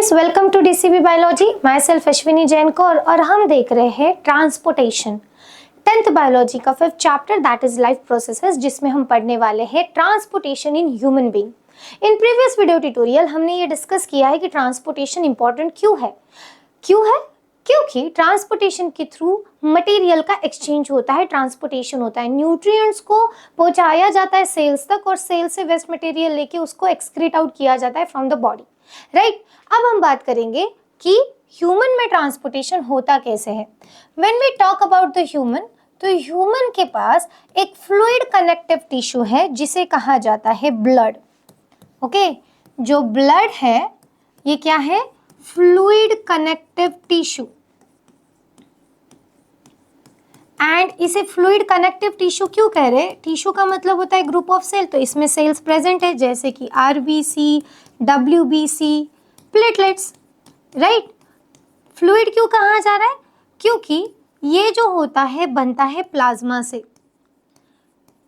Friends, welcome to DCB biology. Myself Ashwini Jain Kaur और हम देख रहे हैं ट्रांसपोर्टेशन 10th बायोलॉजी का 5th chapter that is life processes, जिसमें हम पढ़ने वाले हैं transportation in human being. In previous video tutorial हमने ये डिस्कस किया है कि ट्रांसपोर्टेशन इंपॉर्टेंट क्यों है। क्योंकि ट्रांसपोर्टेशन के थ्रू मटेरियल का एक्सचेंज होता है, ट्रांसपोर्टेशन होता है, न्यूट्रिएंट्स को पहुंचाया जाता है सेल्स तक और सेल से वेस्ट मटेरियल लेके उसको एक्सक्रीट आउट किया जाता है फ्रॉम द बॉडी, राइट। अब हम बात करेंगे कि ह्यूमन में ट्रांसपोर्टेशन होता कैसे है। When we talk about the human, तो ह्यूमन के पास एक फ्लूइड कनेक्टिव टिश्यू है जिसे कहा जाता है ब्लड। ओके, जो ब्लड है ये क्या है? Fluid connective tissue. एंड इसे फ्लूइड कनेक्टिव टिश्यू क्यों कह रहे हैं? टिश्यू का मतलब होता है ग्रुप ऑफ सेल, तो इसमें सेल्स प्रेजेंट है जैसे कि RBC, WBC, platelets, right. Fluid क्यों कहा जा रहा है? क्योंकि ये जो होता है बनता है प्लाज्मा से।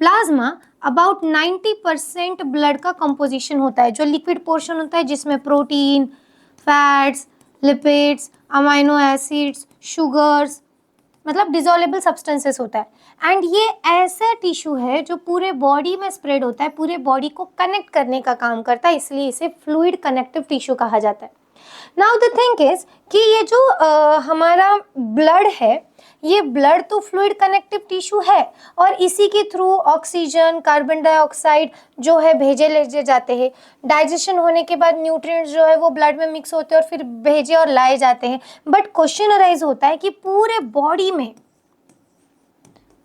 प्लाज्मा अबाउट 90% ब्लड का कंपोजिशन होता है, जो लिक्विड पोर्शन होता है जिसमें protein, fats, lipids, amino acids, sugars, मतलब डिसॉल्वेबल सब्सटेंसेस होता है। एंड ये ऐसा टिश्यू है जो पूरे बॉडी में स्प्रेड होता है, पूरे बॉडी को कनेक्ट करने का काम करता है, इसलिए इसे फ्लूइड कनेक्टिव टिश्यू कहा जाता है। नाउ द थिंग इज कि ये जो हमारा ब्लड है, ये ब्लड तो फ्लूइड कनेक्टिव टिश्यू है और इसी के थ्रू ऑक्सीजन, कार्बन डाइऑक्साइड जो है भेजे ले जाते हैं। डाइजेशन होने के बाद न्यूट्रिएंट्स जो है वो ब्लड में मिक्स होते हैं और फिर भेजे और लाए जाते हैं। बट क्वेश्चन अराइज होता है कि पूरे बॉडी में,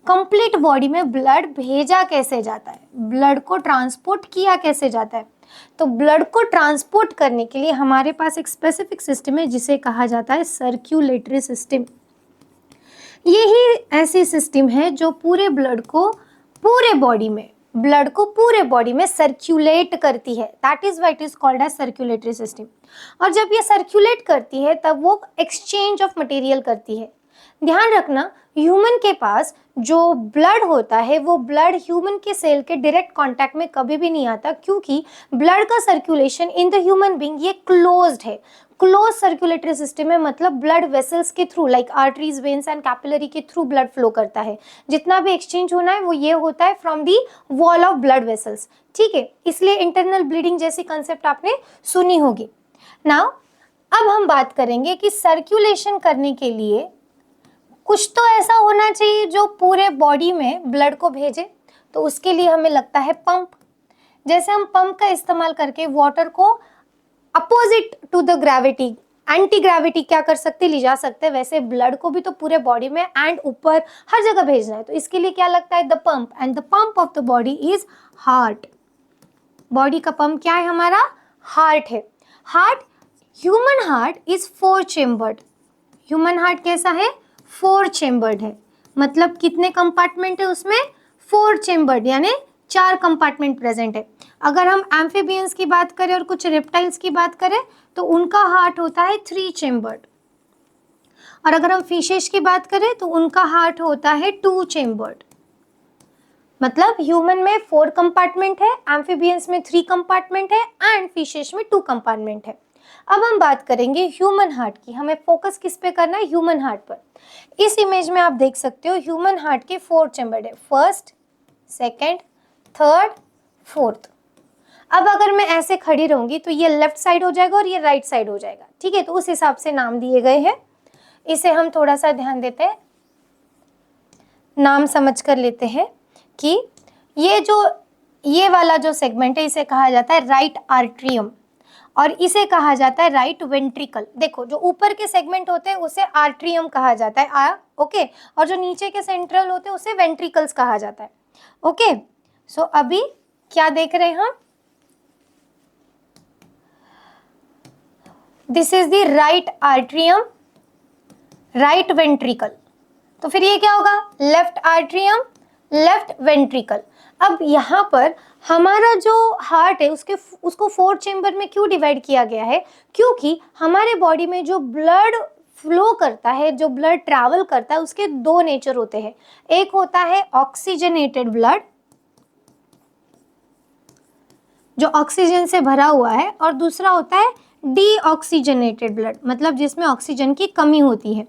कंप्लीट बॉडी में ब्लड भेजा कैसे जाता है, ब्लड को ट्रांसपोर्ट किया कैसे जाता है? तो ब्लड को ट्रांसपोर्ट करने के लिए हमारे पास एक स्पेसिफिक सिस्टम है जिसे कहा जाता है सर्कुलेटरी सिस्टम। यही ऐसी सिस्टम है जो पूरे ब्लड को पूरे बॉडी में सर्कुलेट करती है। That is why it is called as circulatory system. और जब ये सर्कुलेट करती है तब वो एक्सचेंज ऑफ मटेरियल करती है। ध्यान रखना, ह्यूमन के पास जो ब्लड होता है वो ब्लड ह्यूमन के सेल के डायरेक्ट कांटेक्ट में कभी भी नहीं आता, क्योंकि ब्लड का circulation in the human being ये क्लोज्ड है। क्लोज सर्कुलेटरी सिस्टम है, मतलब ब्लड वेसल्स के through, like arteries, veins and capillary के थ्रू ब्लड फ्लो करता है। जितना भी एक्सचेंज होना है वो ये होता है from the wall of blood vessels, ठीक है। इसलिए इंटरनल ब्लीडिंग जैसी कंसेप्ट आपने सुनी होगी। नाउ अब हम बात करेंगे कि सर्कुलेशन करने के लिए कुछ तो ऐसा होना चाहिए जो पूरे बॉडी में ब्लड को भेजे, तो उसके लिए हमें लगता है पंप। जैसे हम पंप का इस्तेमाल करके वाटर को opposite to the gravity, anti gravity क्या कर सकते, ले जा सकते हैं, वैसे ब्लड को भी तो पूरे बॉडी में एंड ऊपर हर जगह भेजना है, तो इसके लिए क्या लगता है? The pump. And the pump of the body is heart. Body का पंप क्या है? हमारा हार्ट है। Heart, human heart is 4 chambered. Human heart कैसा है? 4 चेम्बर्ड है। मतलब कितने कंपार्टमेंट है उसमें? 4 चेम्बर्ड, यानी 4 कंपार्टमेंट प्रेजेंट है। अगर हम एम्फीबियंस की बात करें और कुछ रेप्टाइल्स की बात करें तो उनका हार्ट होता है 3 चेम्बर्ड। और अगर हम फिशेस की बात करें तो उनका हार्ट होता है 2 चेम्बर्ड। मतलब ह्यूमन में 4 कंपार्टमेंट है, एम्फीबियंस में 3 कंपार्टमेंट है एंड फिशेस में 2 कंपार्टमेंट है। अब हम बात करेंगे ह्यूमन हार्ट की। हमें फोकस किस पे करना है? ह्यूमन हार्ट पर। इस इमेज में आप देख सकते हो ह्यूमन हार्ट के 4 चेम्बर है, फर्स्ट, सेकंड, थर्ड, फोर्थ। अब अगर मैं ऐसे खड़ी रहूंगी तो ये लेफ्ट साइड हो जाएगा और ये राइट साइड हो जाएगा, ठीक है। तो उस हिसाब से नाम दिए गए हैं, इसे हम थोड़ा सा ध्यान देते हैं, नाम समझ कर लेते हैं कि ये वाला जो सेगमेंट है इसे कहा जाता है राइट आर्ट्रियम और इसे कहा जाता है राइट वेंट्रिकल। देखो, जो ऊपर के सेगमेंट होते हैं उसे आर्ट्रियम कहा जाता है, ओके, और जो नीचे के सेंट्रल होते हैं उसे वेंट्रिकल्स कहा जाता है, ओके। सो अभी क्या देख रहे हैं हम? This is the right atrium, right ventricle. तो फिर ये क्या होगा? Left atrium, left ventricle. अब यहाँ पर हमारा जो हार्ट है उसको 4 चेम्बर में क्यों डिवाइड किया गया है? क्योंकि हमारे बॉडी में जो ब्लड फ्लो करता है, जो ब्लड ट्रैवल करता है, उसके 2 नेचर होते हैं। एक होता है ऑक्सीजनेटेड ब्लड, जो ऑक्सीजन से भरा हुआ है, और दूसरा होता है डीऑक्सीजनेटेड ब्लड मतलब जिसमें ऑक्सीजन की कमी होती है।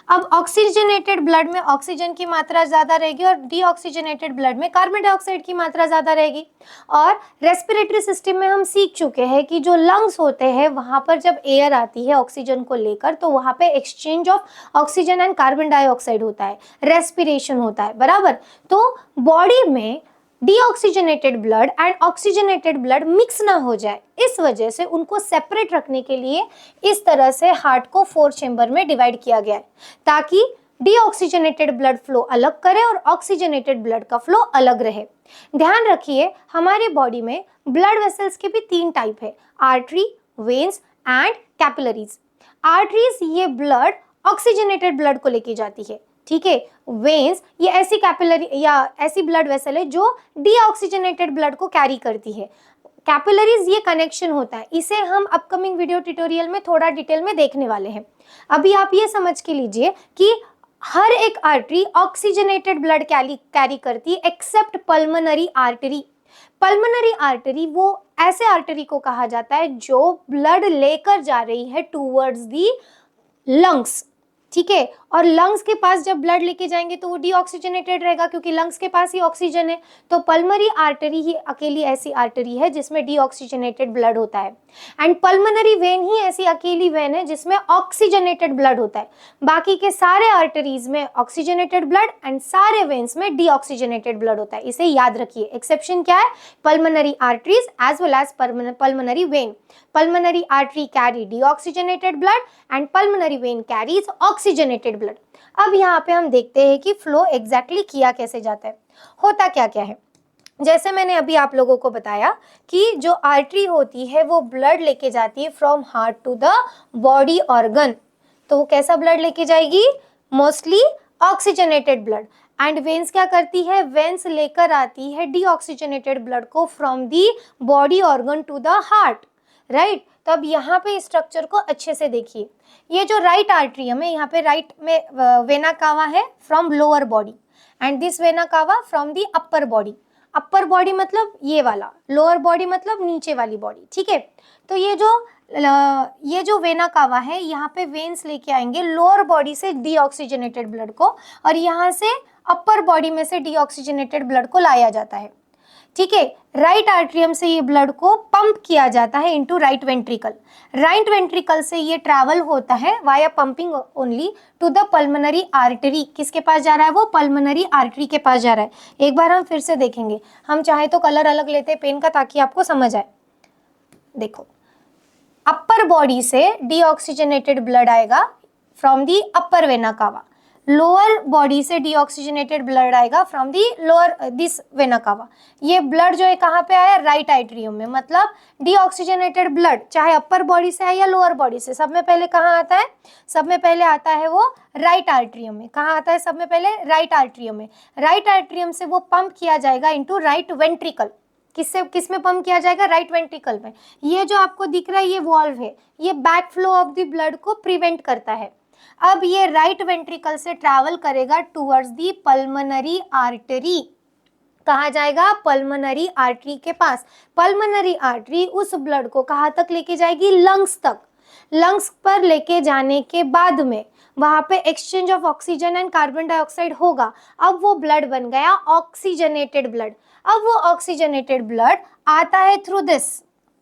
अब ऑक्सीजनेटेड ब्लड में ऑक्सीजन की मात्रा ज़्यादा रहेगी और डीऑक्सीजनेटेड ब्लड में कार्बन डाइऑक्साइड की मात्रा ज़्यादा रहेगी। और रेस्पिरेटरी सिस्टम में हम सीख चुके हैं कि जो लंग्स होते हैं वहाँ पर जब एयर आती है ऑक्सीजन को लेकर तो वहाँ पे exchange of oxygen and carbon dioxide होता है, रेस्पिरेशन होता है, बराबर। तो बॉडी में deoxygenated blood and oxygenated blood mix ना हो जाए, इस वजह से उनको सेपरेट रखने के लिए इस तरह से हार्ट को 4 चेंबर में डिवाइड किया गया है ताकि डीऑक्सीजनेटेड ब्लड फ्लो अलग करे और ऑक्सीजनेटेड ब्लड का फ्लो अलग रहे। ध्यान रखिए हमारे बॉडी में ब्लड वेसल्स के भी 3 टाइप है, artery, veins and capillaries. Arteries ये ब्लड ऑक्सीजनेटेड ब्लड को लेके जाती है, ठीक है। वेन्स ये ऐसी कैपिलरी या ऐसी ब्लड वेसल है जो डीऑक्सीजनेटेड ब्लड को कैरी करती है। कैपिलरीज ये कनेक्शन होता है, इसे हम अपकमिंग वीडियो ट्यूटोरियल में थोड़ा डिटेल में देखने वाले हैं। अभी आप ये समझ के लीजिए कि हर एक आर्टरी ऑक्सीजनेटेड ब्लड कैरी करती है accept pulmonary artery. Pulmonary artery वो ऐसे आर्टरी को कहा जाता है जो ब्लड लेकर जा रही है टूवर्ड्स दी लंग्स, ठीक है। और लंग्स के पास जब ब्लड लेके जाएंगे तो वो डीऑक्सीजनेटेड रहेगा क्योंकि लंग्स के पास ही ऑक्सीजन है। तो पल्मोनरी आर्टरी ही अकेली ऐसी आर्टरी है जिसमें डीऑक्सीजनेटेड ब्लड होता है एंड पल्मोनरी वेन ही ऐसी अकेली वेन है जिसमें ऑक्सीजनेटेड ब्लड होता है। बाकी के सारे आर्टरीज में ऑक्सीजनेटेड ब्लड एंड सारे वेन्स में डीऑक्सीजनेटेड ब्लड होता है, इसे याद रखिए। एक्सेप्शन क्या है? Pulmonary arteries as well as pulmonary vein. Pulmonary artery carry deoxygenated blood and pulmonary vein carries oxygenated blood. अब यहाँ पे हम देखते हैं कि फ्लो एग्जैक्टली किया कैसे जाता है, होता क्या क्या है। जैसे मैंने अभी आप लोगों को बताया कि जो आर्टरी होती है वो ब्लड लेके जाती है from heart to the body organ. तो वो कैसा ब्लड लेके जाएगी? Mostly oxygenated blood. And veins क्या करती है? वेन्स लेकर आती है डीऑक्सीजनेटेड ब्लड को from the body organ to the heart, right. तो अब यहाँ पे स्ट्रक्चर को अच्छे से देखिए। ये जो राइट आर्टरियम है, यहाँ पे राइट में वेना कावा है from lower body and this vena cava from the upper body. Upper body मतलब ये वाला, लोअर बॉडी मतलब नीचे वाली बॉडी, ठीक है। तो ये जो वेना कावा है यहाँ पे वेन्स लेके आएंगे लोअर बॉडी से डीऑक्सीजनेटेड ब्लड को और यहाँ से अपर बॉडी में से डीऑक्सीजनेटेड ब्लड को लाया जाता है, ठीक है। राइट आर्टरियम से ये ब्लड को पंप किया जाता है into right ventricle. Right ventricle से ये ट्रैवल होता है via pumping only to the pulmonary artery. किसके पास जा रहा है? वो पल्मोनरी आर्टरी के पास जा रहा है। एक बार हम फिर से देखेंगे, हम चाहे तो कलर अलग लेते हैं पेन का ताकि आपको समझ आए। देखो, अपर बॉडी से डीऑक्सीजनेटेड ब्लड आएगा from the upper vena cava, lower body से डीऑक्सीजनेटेड ब्लड आएगा from the lower this vena cava. ये ब्लड जो है कहाँ पे आया? राइट आर्टरियम में। मतलब डीऑक्सीजनेटेड ब्लड चाहे अपर बॉडी से आए या लोअर बॉडी से, सब में पहले कहाँ आता है? सब में पहले आता है वो राइट आर्टरियम में। कहाँ आता है सब में पहले? राइट आर्टरियम में। राइट आर्टरियम से वो पंप किया जाएगा इनटू राइट वेंट्रिकल। किस में पंप किया जाएगा? राइट वेंट्रिकल में। ये जो आपको दिख रहा है ये वॉल्व है, ये back flow of the blood को प्रिवेंट करता है। अब ये राइट वेंट्रिकल से ट्रैवल करेगा टुवर्ड्स दी पल्मोनरी आर्टरी। कहाँ जाएगा? पल्मोनरी आर्टरी के पास। पल्मोनरी आर्टरी उस ब्लड को कहाँ तक लेके जाएगी? लंग्स तक। लंग्स पर लेके जाने के बाद में वहां पे exchange of oxygen and carbon dioxide होगा। अब वो ब्लड बन गया ऑक्सीजनेटेड ब्लड। अब वो ऑक्सीजनेटेड ब्लड आता है through this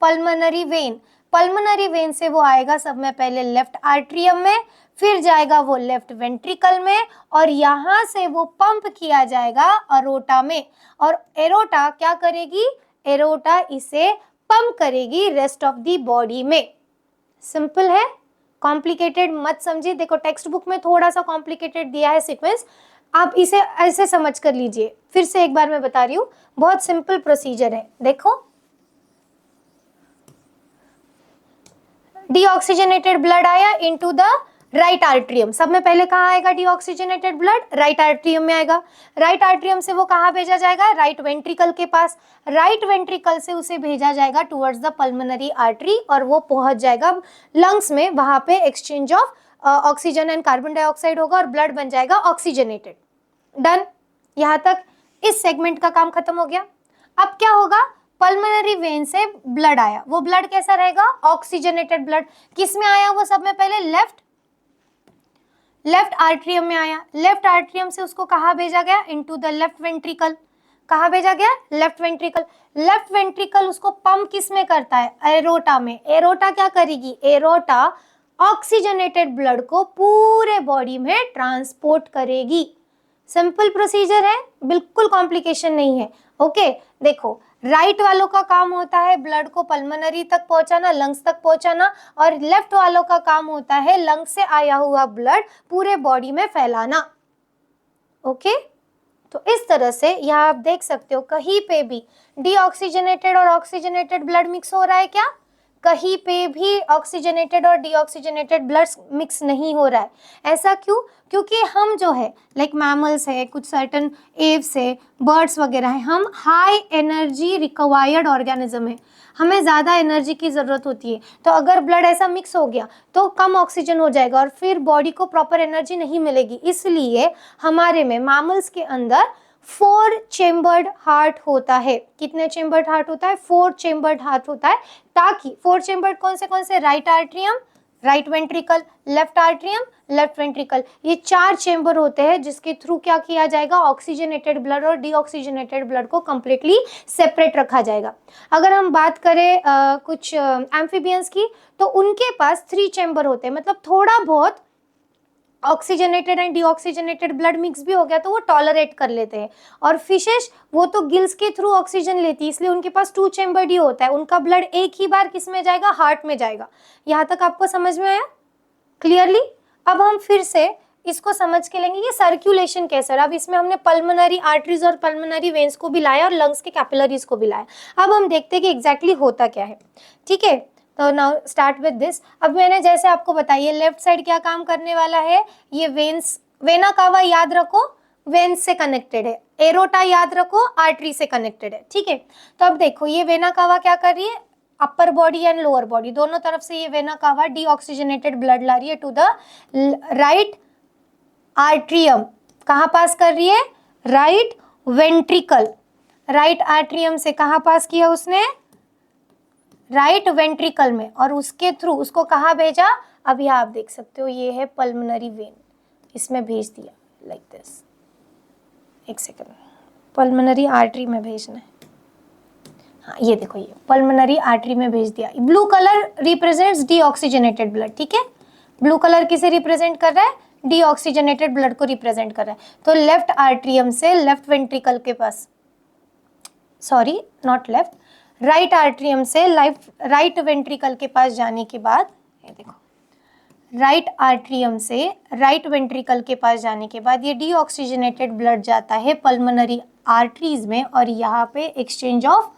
pulmonary vein. Pulmonary vein से वो आएगा सब में पहले लेफ्ट आर्टरियम में, फिर जाएगा वो लेफ्ट वेंट्रिकल में और यहाँ से वो पंप किया जाएगा एरोटा में। और एरोटा क्या करेगी? एरोटा इसे पंप करेगी रेस्ट ऑफ दी बॉडी में। सिंपल है, कॉम्प्लिकेटेड मत समझिए। देखो टेक्स्ट बुक में थोड़ा सा कॉम्प्लिकेटेड दिया है सीक्वेंस, आप इसे ऐसे समझ कर लीजिए। फिर से एक बार मैं बता रही हूँ, बहुत सिंपल प्रोसीजर है। देखो, डीऑक्सीजनेटेड ब्लड आया इनटू द राइट आर्टरियम। सब में पहले कहाँ आएगा डीऑक्सीजनेटेड ब्लड? राइट आर्टरियम में आएगा। राइट आर्टरियम से वो कहाँ भेजा जाएगा? राइट वेंट्रिकल के पास। राइट वेंट्रिकल से उसे भेजा जाएगा टुवर्ड्स द पल्मोनरी आर्टरी और वो पहुंच जाएगा लंग्स में। वहां पे exchange of oxygen and carbon dioxide होगा और ब्लड बन जाएगा ऑक्सीजनेटेड। डन। यहाँ तक इस सेगमेंट का काम खत्म हो गया। अब क्या होगा? पल्मोनरी वेन से ब्लड आया, वो ब्लड कैसा रहेगा? Oxygenated blood. किस में आया वो सब में पहले? लेफ्ट आर्ट्रियम में आया। लेफ्ट आर्ट्रियम से उसको कहाँ भेजा गया? Into the left ventricle. कहाँ भेजा गया? Left ventricle. लेफ्ट वेंट्रिकल उसको पंप किस में करता है? एरोटा में। एरोटा क्या करेगी? एरोटा ऑक्सीजनेटेड ब्लड को पूरे बॉडी में ट्रांसपोर्ट करेगी। सिंपल प्रोसीजर है, बिल्कुल कॉम्प्लिकेशन नहीं है। ओके, देखो राइट वालों का काम होता है ब्लड को पल्मोनरी तक पहुंचाना, लंग्स तक पहुंचाना, और लेफ्ट वालों का काम होता है लंग्स से आया हुआ ब्लड पूरे बॉडी में फैलाना। ओके, तो इस तरह से यहाँ आप देख सकते हो कहीं पे भी डीऑक्सीजनेटेड और ऑक्सीजनेटेड ब्लड मिक्स हो रहा है क्या? कहीं पे भी ऑक्सीजनेटेड और डीऑक्सीजनेटेड ब्लड मिक्स नहीं हो रहा है। ऐसा क्यों? क्योंकि हम जो है लाइक मैमल्स है, कुछ सर्टन एव्स है, बर्ड्स वगैरह है, हम हाई एनर्जी रिक्वायर्ड ऑर्गेनिज्म है, हमें ज़्यादा एनर्जी की ज़रूरत होती है। तो अगर ब्लड ऐसा मिक्स हो गया तो कम ऑक्सीजन हो जाएगा और फिर बॉडी को प्रॉपर एनर्जी नहीं मिलेगी। इसलिए हमारे में मैमल्स के अंदर 4 चेम्बर्ड हार्ट होता है। कितने चेम्बर्ड हार्ट होता है? 4 चेम्बर्ड हार्ट होता है, ताकि 4 चेम्बर्ड कौन से? Right atrium, right ventricle, left atrium, left ventricle, ये 4 चेम्बर होते हैं जिसके थ्रू क्या किया जाएगा? ऑक्सीजनेटेड ब्लड और डीऑक्सीजनेटेड ब्लड को कंप्लीटली सेपरेट रखा जाएगा। अगर हम बात करें कुछ एम्फीबियंस की, तो उनके पास 3 चेम्बर होते हैं, मतलब थोड़ा बहुत oxygenated and deoxygenated blood mix भी हो गया तो वो टॉलरेट कर लेते हैं। और फिशेस वो तो गिल्स के थ्रू ऑक्सीजन लेती है, इसलिए उनके पास 2 चेम्बर्ड ही होता है। उनका ब्लड एक ही बार किस में जाएगा? हार्ट में जाएगा। यहाँ तक आपको समझ में आया क्लियरली? अब हम फिर से इसको समझ के लेंगे ये सर्कुलेशन कैसा है। अब इसमें हमने पल्मोनरी आर्टरीज और पल्मोनरी वेन्स को भी लाया और लंग्स के कैपिलरीज को भी लाया। अब हम देखते हैं कि एग्जैक्टली होता क्या है। ठीक है, तो नाउ स्टार्ट विद दिस। अब मैंने जैसे आपको बताइए लेफ्ट साइड क्या काम करने वाला है? ये वेन्स, वेना कावा याद रखो वेन्स से कनेक्टेड है, एरोटा याद रखो आर्टरी से कनेक्टेड है। ठीक है, तो अब देखो ये वेना कावा क्या कर रही है? Upper body and lower body दोनों तरफ से ये वेना कावा डीऑक्सीजनेटेड ब्लड ला रही है टू द राइट आर्ट्रियम। कहाँ पास कर रही है? Right ventricle. राइट आर्ट्रियम से कहाँ पास किया उसने? राइट वेंट्रिकल में, और उसके थ्रू उसको कहाँ भेजा? अब यहाँ आप देख सकते हो ये है पल्मोनरी वेन, इसमें भेज दिया लाइक दिस। एक सेकंड, पल्मोनरी आर्टरी में भेजना है। हाँ ये देखो ये पल्मोनरी आर्टरी में भेज दिया। Blue colour represents deoxygenated blood. ठीक है, ब्लू कलर किसे रिप्रेजेंट कर रहा है? डीऑक्सीजनेटेड ब्लड को रिप्रेजेंट कर रहा है। तो लेफ्ट आर्ट्रियम से लेफ्ट वेंट्रिकल के पास, sorry not left, right atrium से राइट वेंट्रिकल के पास जाने के बाद, ये देखो राइट आर्ट्रियम से राइट वेंट्रिकल के पास जाने के बाद ये डीऑक्सीजनेटेड ब्लड जाता है पल्मोनरी आर्टरीज में, और यहाँ पे एक्सचेंज ऑफ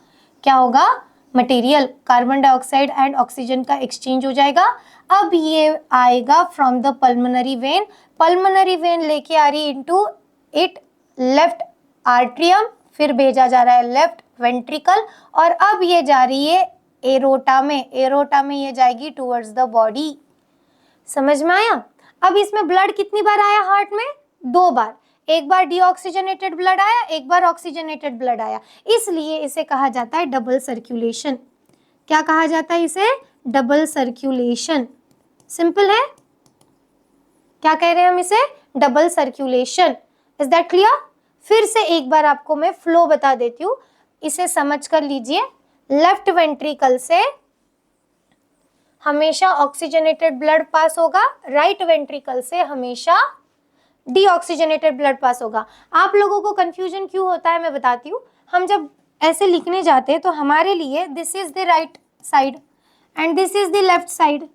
क्या होगा? Material, carbon dioxide and oxygen का एक्सचेंज हो जाएगा। अब ये आएगा from the pulmonary vein, pulmonary vein लेके आ रही इनटू इट लेफ्ट आर्ट्रियम, फिर भेजा जा रहा है लेफ्ट वेंट्रिकल, और अब ये जा रही है एरोटा में। एरोटा में ये जाएगी टुवर्ड्स द बॉडी। समझ में आया? अब इसमें ब्लड कितनी बार आया हार्ट में? 2 बार। एक बार डीऑक्सीजनेटेड ब्लड आया, एक बार ऑक्सीजनेटेड ब्लड आया, इसलिए इसे कहा जाता है डबल सर्कुलेशन। क्या कहा जाता है इसे? Double circulation. सिंपल है, क्या कह रहे हैं हम इसे? Double circulation. Is that clear? फिर से एक बार आपको मैं फ्लो बता देती हूँ, इसे समझ कर लीजिए। लेफ्ट वेंट्रिकल से हमेशा ऑक्सीजनेटेड ब्लड पास होगा, राइट वेंट्रिकल से हमेशा डीऑक्सीजनेटेड ब्लड पास होगा। आप लोगों को कंफ्यूजन क्यों होता है मैं बताती हूँ। हम जब ऐसे लिखने जाते हैं तो हमारे लिए this is the right side and this is the left side,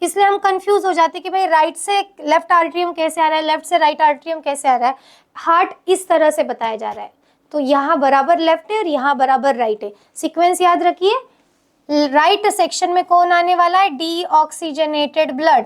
इसलिए हम कंफ्यूज हो जाते हैं कि भाई राइट से लेफ्ट आर्ट्रियम कैसे आ रहा है, लेफ्ट से राइट आर्ट्रियम कैसे आ रहा है। हार्ट इस तरह से बताया जा रहा है, तो यहाँ बराबर लेफ्ट है और यहाँ बराबर राइट है। सीक्वेंस याद रखिए, राइट सेक्शन में कौन आने वाला है? Deoxygenated blood.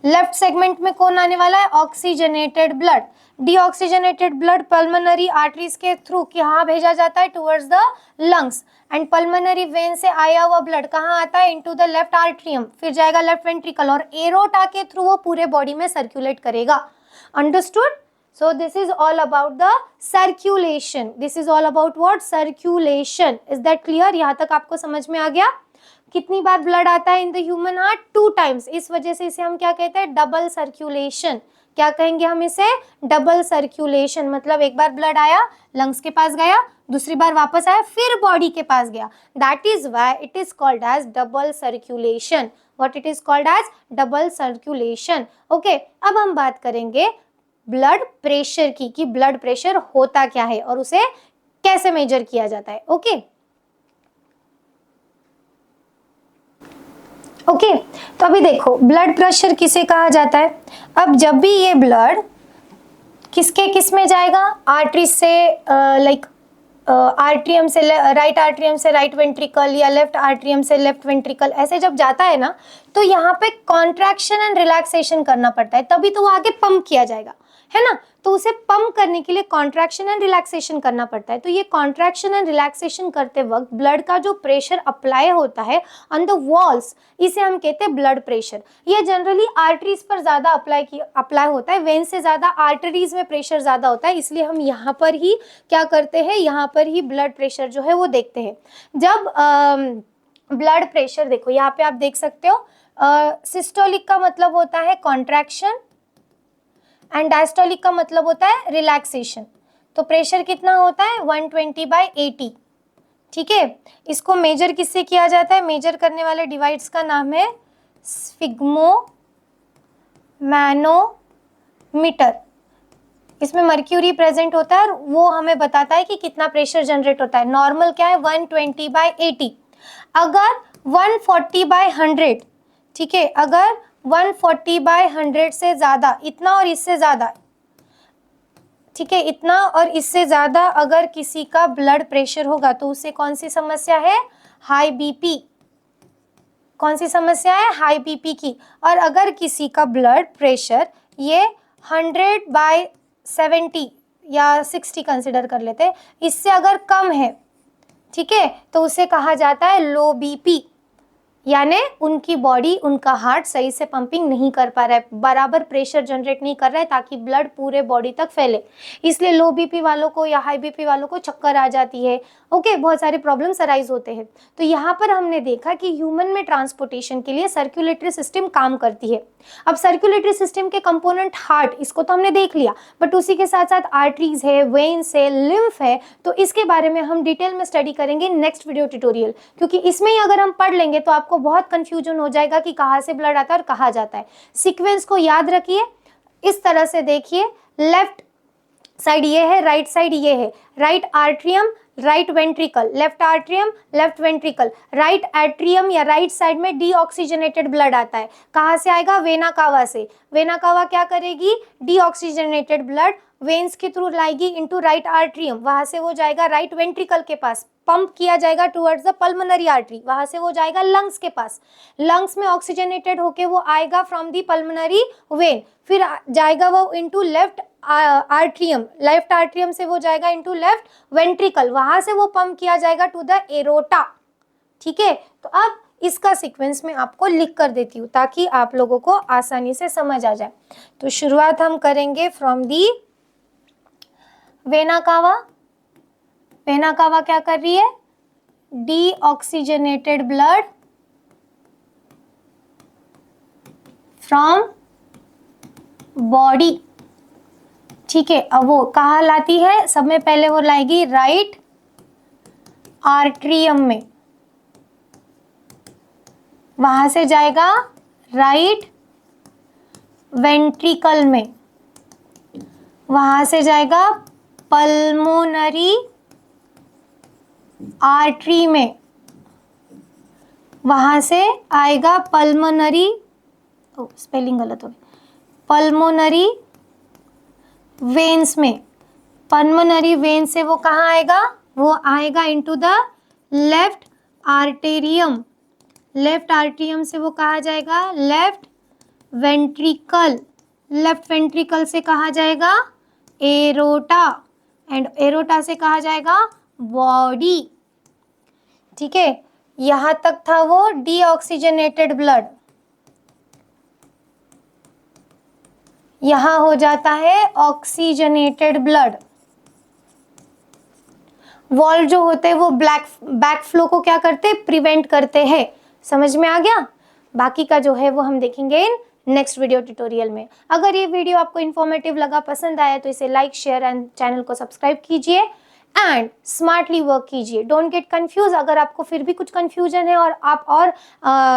लेफ्ट सेगमेंट में कौन आने वाला है? Oxygenated blood. Deoxygenated blood pulmonary arteries के थ्रू कहाँ भेजा जाता है? Towards the lungs. And pulmonary when से आया हुआ ब्लड कहाँ आता है? इनटू द लेफ्ट आर्ट्रियम, फिर जाएगा लेफ्ट वेंट्रिकल और एरोटा के थ्रू वो पूरे बॉडी में सर्कुलेट करेगा। Understood? So this is all about the circulation. This is all about what? Circulation. Is that clear? यहाँ तक आपको समझ में आ गया? कितनी बार ब्लड आता है in the human heart? 2 times. इस वजह से इसे हम क्या कहते हैं? Double circulation. क्या कहेंगे हम इसे? Double circulation. मतलब एक बार ब्लड आया, लंग्स के पास गया, दूसरी बार वापस आया, फिर बॉडी के पास गया. That is why it is called as double circulation. What it is called as? Double circulation. Okay, अब हम बात करेंगे ब्लड प्रेशर की, कि ब्लड प्रेशर होता क्या है और उसे कैसे मेजर किया जाता है. ओके ओके, तो अभी देखो ब्लड प्रेशर किसे कहा जाता है. अब जब भी ये ब्लड किसके किस में जाएगा? आर्टरी से लाइक आर्ट्रियम से राइट आर्ट्रियम से राइट वेंट्रिकल या लेफ्ट आर्ट्रियम से लेफ्ट वेंट्रिकल, ऐसे जब जाता है ना, तो यहाँ पे कॉन्ट्रैक्शन एंड रिलैक्सेशन करना पड़ता है, तभी तो वो आगे पंप किया जाएगा, है ना. तो उसे पंप करने के लिए कॉन्ट्रैक्शन एंड रिलैक्सेशन करना पड़ता है. तो ये कॉन्ट्रैक्शन एंड रिलैक्सेशन करते वक्त ब्लड का जो प्रेशर अप्लाई होता है ऑन द वॉल्स, इसे हम कहते हैं ब्लड प्रेशर. ये जनरली आर्टरीज पर ज्यादा अप्लाई होता है, वेन से ज्यादा आर्टरीज में प्रेशर ज्यादा होता है. इसलिए हम यहाँ पर ही क्या करते हैं, यहाँ पर ही ब्लड प्रेशर जो है वो देखते हैं. जब ब्लड प्रेशर देखो यहाँ पे आप देख सकते हो, सिस्टोलिक का मतलब होता है कॉन्ट्रैक्शन एंड डायस्टोलिक का मतलब होता है रिलैक्सेशन. तो प्रेशर कितना होता है? 120/80. ठीक है, इसको मेजर किससे किया जाता है? मेजर करने वाले डिवाइस का नाम है स्फिग्मोमैनोमीटर. इसमें मर्क्यूरी प्रेजेंट होता है और वो हमें बताता है कि कितना प्रेशर जनरेट होता है. नॉर्मल क्या है? 120/80. अगर 140/100, ठीक है, अगर 140/100 से ज्यादा, इतना और इससे ज्यादा, ठीक है, इतना और इससे ज्यादा अगर किसी का ब्लड प्रेशर होगा तो उसे कौन सी समस्या है? High BP. कौन सी समस्या है? हाई बीपी की. और अगर किसी का ब्लड प्रेशर ये 100/70 या 60 कंसिडर कर लेते हैं, इससे अगर कम है, ठीक है, तो उसे कहा जाता है लो बीपी. यानी उनकी बॉडी, उनका हार्ट सही से पंपिंग नहीं कर पा रहा है, बराबर प्रेशर जनरेट नहीं कर रहा है ताकि ब्लड पूरे बॉडी तक फैले. इसलिए लो बीपी वालों को या हाई बीपी वालों को चक्कर आ जाती है. ओके, बहुत सारे प्रॉब्लम्स अराइज होते हैं. तो यहाँ पर हमने देखा कि ह्यूमन में ट्रांसपोर्टेशन के लिए सर्कुलेटरी सिस्टम काम करती है. अब सर्कुलेटरी सिस्टम के कंपोनेंट हार्ट, इसको तो हमने देख लिया, बट उसी के साथ साथ आर्टरीज है, वेन्स है, लिम्फ है. तो इसके बारे में हम डिटेल में स्टडी करेंगे नेक्स्ट वीडियो ट्यूटोरियल, क्योंकि इसमें ही अगर हम पढ़ लेंगे तो आपको बहुत कंफ्यूजन हो जाएगा कि कहाँ से ब्लड आता है और कहाँ जाता है. सीक्वेंस को याद रखिए, इस तरह से देखिए, लेफ्ट साइड ये है, राइट साइड ये है. Right atrium, right ventricle, left atrium, left ventricle. Right atrium या राइट साइड में डीऑक्सीजनेटेड ब्लड आता है. कहाँ से आएगा? वेना कावा से. वेना कावा क्या करेगी? डीऑक्सीजनेटेड ब्लड वेन्स के थ्रू लाएगी इनटू राइट आर्ट्रियम, वहां से वो जाएगा राइट वेंट्रिकल के पास, पंप किया जाएगा टुवर्ड्स द पल्मोनरी आर्टरी, वहां से वो जाएगा लंग्स के पास. लंग्स में ऑक्सीजनेटेड होके वो आएगा फ्रॉम दी पल्मोनरी वेन, फिर जाएगा वो into left atrium, left atrium से वो जाएगा इनटू लेफ्ट वेंट्रिकल, वहां से वो पंप किया जाएगा टू द एरोटा. ठीक है, तो अब इसका सीक्वेंस में आपको लिख कर देती हूँ ताकि आप लोगों को आसानी से समझ आ जाए. तो शुरुआत हम करेंगे from the vena cava. Vena cava क्या कर रही है? Deoxygenated blood from body. ठीक है, अब वो कहाँ लाती है? सब में पहले वो लाएगी राइट आर्ट्रियम में, वहां से जाएगा राइट वेंट्रिकल में, वहां से जाएगा पल्मोनरी आर्टरी में, वहां से आएगा पल्मोनरी, स्पेलिंग गलत हो गई, पल्मोनरी वेन्स में. पल्मोनरी वेन से वो कहाँ आएगा? वो आएगा इनटू द लेफ्ट आर्टेरियम. लेफ्ट आर्टेरियम से वो कहाँ जाएगा? Left ventricle. लेफ्ट वेंट्रिकल से कहाँ जाएगा? एरोटा. एंड एरोटा से कहाँ जाएगा? बॉडी. ठीक है, यहां तक था वो डीऑक्सीजनेटेड ब्लड. यहाँ हो जाता है ऑक्सीजनेटेड ब्लड। वॉल्व जो होते हैं वो बैक फ्लो को क्या करते हैं, प्रिवेंट करते हैं। समझ में आ गया? बाकी का जो है वो हम देखेंगे इन नेक्स्ट वीडियो ट्यूटोरियल में। अगर ये वीडियो आपको इन्फॉर्मेटिव लगा, पसंद आया, तो इसे लाइक, शेयर एंड चैनल को सब्सक्राइब कीजिए एंड स्मार्टली वर्क कीजिए। Don't get confuse. अगर आपको फिर भी कुछ कंफ्यूजन है और आप और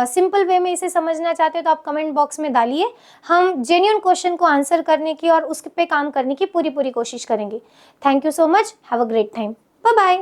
सिंपल वे में इसे समझना चाहते हो तो आप कमेंट बॉक्स में डालिए। हम जेन्युइन क्वेश्चन को आंसर करने की और उस पे काम करने की पूरी कोशिश करेंगे। Thank you so much. Have a great time. Bye bye.